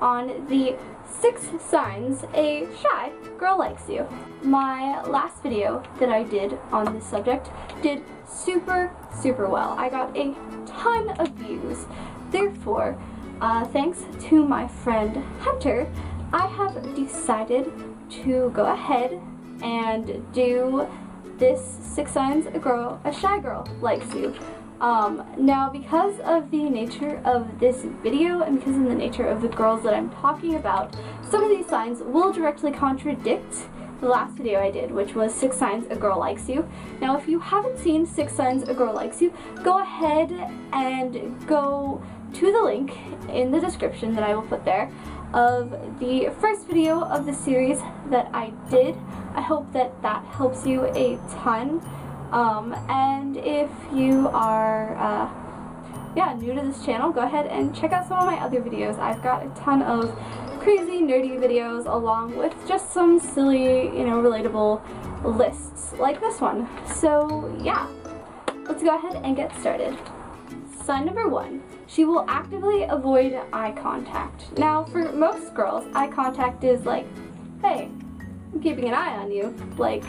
on the 6 signs a shy girl likes you. My last video that I did on this subject did super well. I got a ton of views. Therefore, thanks to my friend Hunter, I have decided to go ahead and do this 6 signs a shy girl likes you. Now, because of the nature of this video and because of the nature of the girls that I'm talking about, some of these signs will directly contradict the last video I did, which was 6 signs a girl likes you. Now, if you haven't seen 6 signs a girl likes you, go ahead and go to the link in the description that I will put there of the first video of the series that I did. I hope that that helps you a ton. And if you are new to this channel, go ahead and check out some of my other videos. I've got a ton of crazy nerdy videos along with just some silly, relatable lists like this one. So yeah, let's go ahead and get started. Sign number 1, she will actively avoid eye contact. Now, for most girls, eye contact is like, hey, I'm keeping an eye on you, like,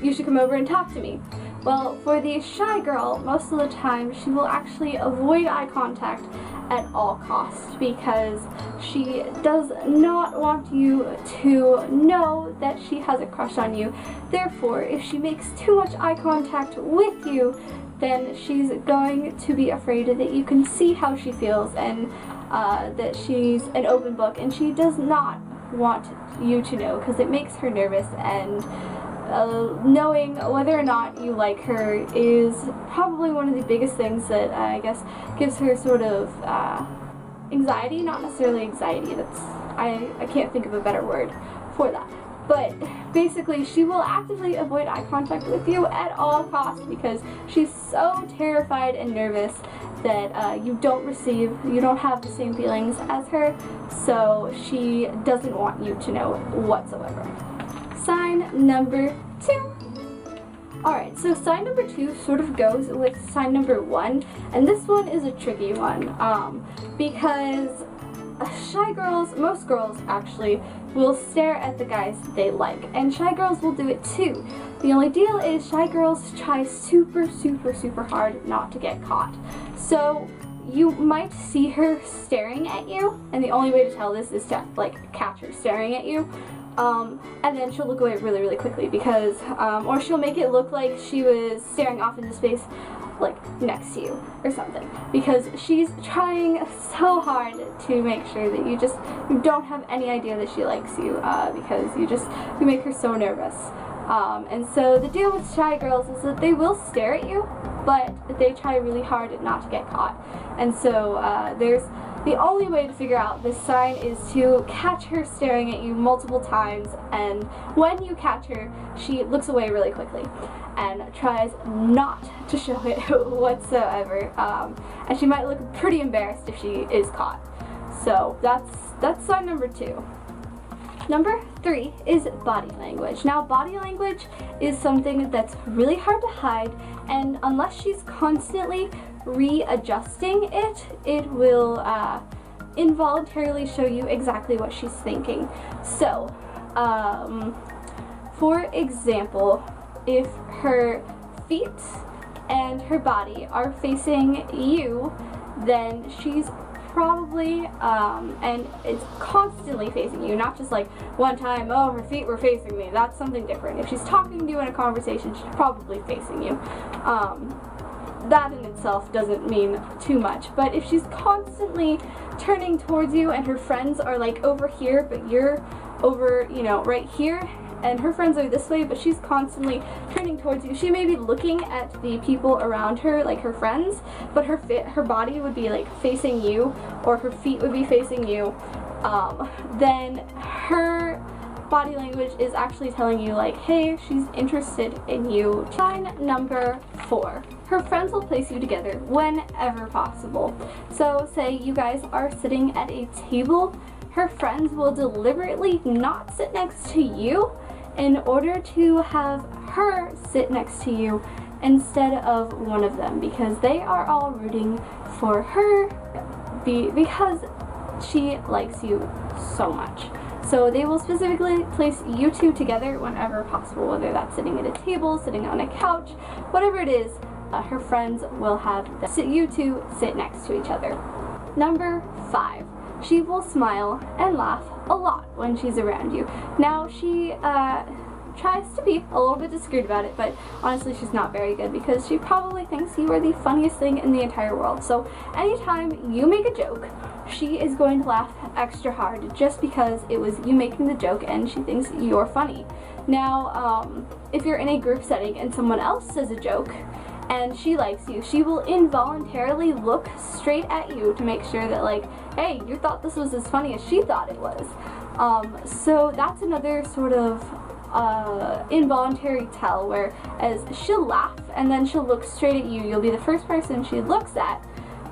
you should come over and talk to me. Well, for the shy girl, most of the time, she will actually avoid eye contact at all costs because she does not want you to know that she has a crush on you. Therefore, if she makes too much eye contact with you, then she's going to be afraid that you can see how she feels and that she's an open book, and she does not want you to know because it makes her nervous, and knowing whether or not you like her is probably one of the biggest things that I guess gives her sort of anxiety. Not necessarily anxiety, I can't think of a better word for that. But basically, she will actively avoid eye contact with you at all costs because she's so terrified and nervous that you don't have the same feelings as her, so she doesn't want you to know whatsoever. Sign number 2. Alright, so sign number 2 sort of goes with sign number 1, and this one is a tricky one, because shy girls, most girls actually, will stare at the guys they like, and shy girls will do it too. The only deal is shy girls try super hard not to get caught. So you might see her staring at you, and the only way to tell this is to catch her staring at you. And then she'll look away really quickly because, or she'll make it look like she was staring off into space, like next to you or something, because she's trying so hard to make sure that you don't have any idea that she likes you, because you make her so nervous. And so the deal with shy girls is that they will stare at you, but they try really hard not to get caught. And so the only way to figure out this sign is to catch her staring at you multiple times, and when you catch her, she looks away really quickly and tries not to show it whatsoever, and she might look pretty embarrassed if she is caught. So that's sign number 2. Number 3 is body language. Now, body language is something that's really hard to hide, and unless she's constantly readjusting it, it will involuntarily show you exactly what she's thinking. So, for example, if her feet and her body are facing you, then she's probably, and it's constantly facing you, not just like one time, oh, her feet were facing me. That's something different. If she's talking to you in a conversation, she's probably facing you. That in itself doesn't mean too much, but if she's constantly turning towards you and her friends are like over here, but you're over, right here, and her friends are this way, but she's constantly turning towards you. She may be looking at the people around her, like her friends, but her body would be like facing you, or her feet would be facing you. Then her body language is actually telling you like, hey, she's interested in you. Sign number 4. Her friends will place you together whenever possible. So say you guys are sitting at a table, her friends will deliberately not sit next to you in order to have her sit next to you instead of one of them, because they are all rooting for her, because she likes you so much. So they will specifically place you two together whenever possible, whether that's sitting at a table, sitting on a couch, whatever it is, her friends will have you two sit next to each other. Number 5, she will smile and laugh a lot when she's around you. Now, she tries to be a little bit discreet about it, but honestly she's not very good because she probably thinks you are the funniest thing in the entire world. So anytime you make a joke, she is going to laugh extra hard just because it was you making the joke and she thinks you're funny. Now, if you're in a group setting and someone else says a joke and she likes you, she will involuntarily look straight at you to make sure that, like, hey, you thought this was as funny as she thought it was. So that's another sort of involuntary tell, where as she'll laugh and then she'll look straight at you. You'll be the first person she looks at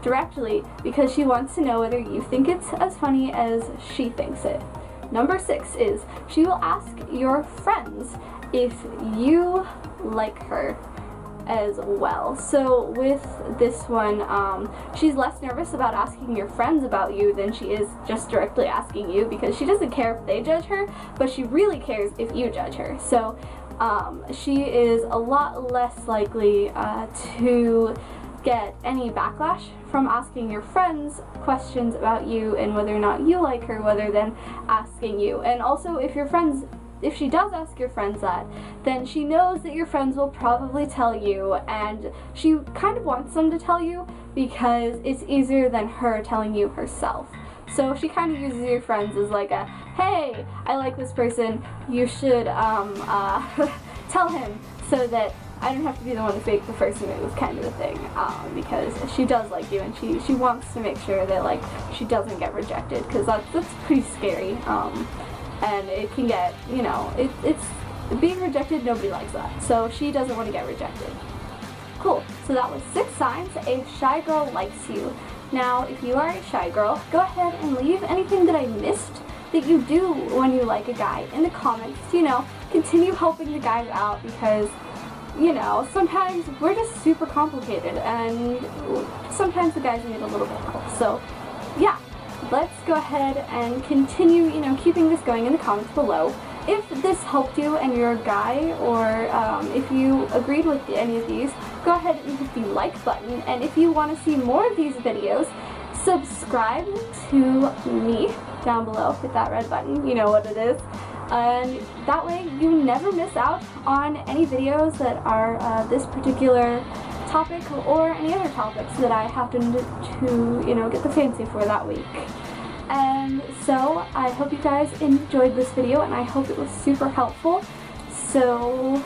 directly because she wants to know whether you think it's as funny as she thinks it. Number 6 is she will ask your friends if you like her as well. So with this one, she's less nervous about asking your friends about you than she is just directly asking you, because she doesn't care if they judge her, but she really cares if you judge her. So she is a lot less likely to get any backlash from asking your friends questions about you and whether or not you like her, rather than asking you. And also, if she does ask your friends that, then she knows that your friends will probably tell you, and she kind of wants them to tell you because it's easier than her telling you herself. So she kind of uses your friends as like a, hey, I like this person, you should tell him so that I don't have to be the one to fake the first move, kind of a thing, because she does like you and she wants to make sure that, like, she doesn't get rejected, because that's pretty scary. And it can get, you know, it's being rejected, nobody likes that. So she doesn't want to get rejected. Cool, so that was 6 signs a shy girl likes you. Now, if you are a shy girl, go ahead and leave anything that I missed that you do when you like a guy in the comments. You know, continue helping the guys out, because, you know, sometimes we're just super complicated and sometimes the guys need a little bit of help. So, yeah. Let's go ahead and continue, you know, keeping this going in the comments below. If this helped you and you're a guy, or if you agreed with any of these, go ahead and hit the like button. And if you want to see more of these videos, subscribe to me down below. Hit that red button, you know what it is. And that way you never miss out on any videos that are this particular topic or any other topics that I happen to, you know, get the fancy for that week. And so I hope you guys enjoyed this video, and I hope it was super helpful. So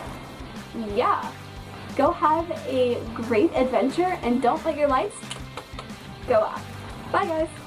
yeah, go have a great adventure and don't let your lights go out. Bye guys!